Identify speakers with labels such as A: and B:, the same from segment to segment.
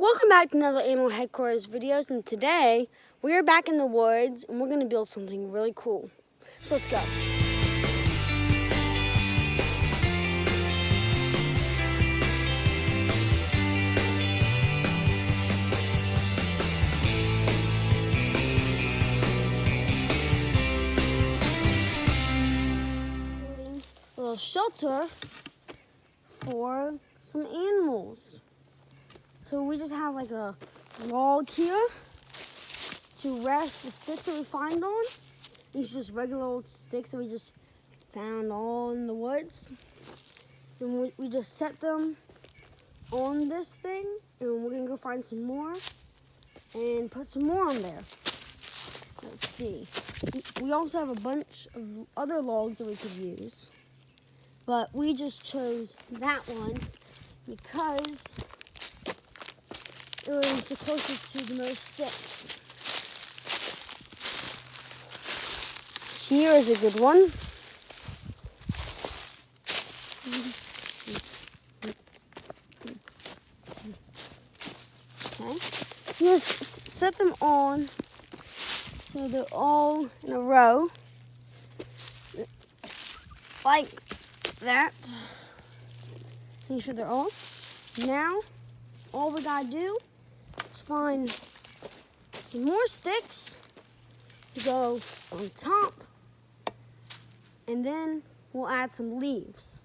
A: Welcome back to another Animal Headquarters videos, and today we are back in the woods and we're going to build something really cool. So let's go. A little shelter for some animals. So we just have like a log here to rest the sticks that we find on. These are just regular old sticks that we just found all in the woods. And we just set them on this thing, and we're gonna go find some more and put some more on there. Let's see. We also have a bunch of other logs that we could use, but we just chose that one because it was the closest to the most sticks. Here is a good one. Okay. Just set them on so they're all in a row, like that. Make sure they're all. Now, all we gotta do is find some more sticks to go on top, and then we'll add some leaves.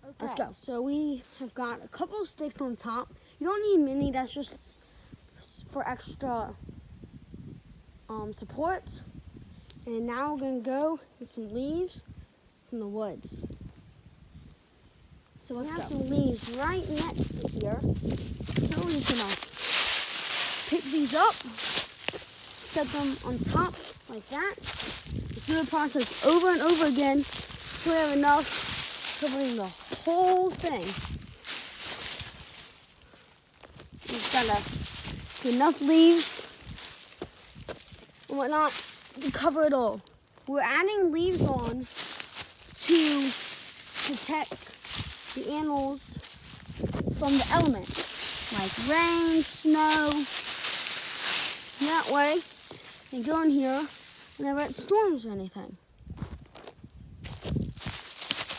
A: Okay. Let's go. So we have got a couple of sticks on top. You don't need many, that's just for extra support. And now we're gonna go get some leaves from the woods. So we have some leaves right next to here. So we're just gonna pick these up, set them on top like that. Do the process over and over again until we have enough covering the whole thing. Just gotta do enough leaves and whatnot to cover it all. We're adding leaves on to protect the animals from the elements, like rain, snow. That way, they go in here whenever it storms or anything.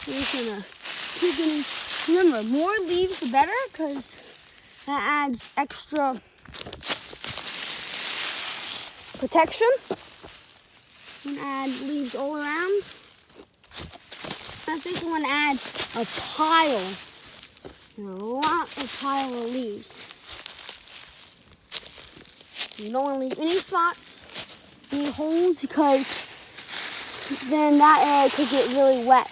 A: We're just gonna keep getting, remember, more leaves the better, because that adds extra protection. And add leaves all around. I think we want to add a pile, a pile of leaves. You don't want to leave any spots, any holes, because then that area could get really wet.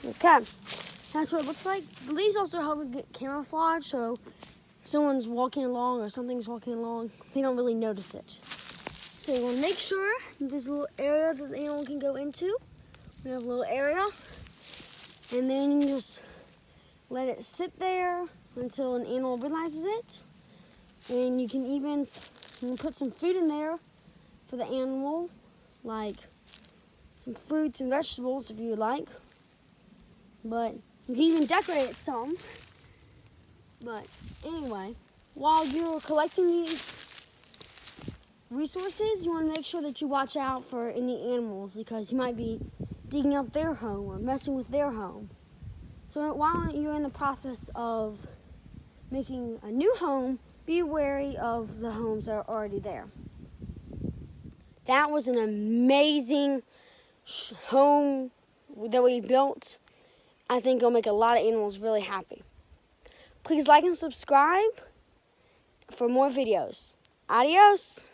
A: Okay, that's what it looks like. The leaves also help it get camouflage, so if someone's walking along or something's walking along, they don't really notice it. So you want to make sure that there's a little area that the animal can go into. We have a little area, and then you just let it sit there until an animal realizes it. And you can even put some food in there for the animal, like some fruits and vegetables if you would like. But you can even decorate it some. But anyway, while you're collecting these resources, you want to make sure that you watch out for any animals, because you might be digging up their home or messing with their home. So while you're in the process of making a new home, be wary of the homes that are already there. That was an amazing home that we built. I think it'll make a lot of animals really happy. Please like and subscribe for more videos. Adios.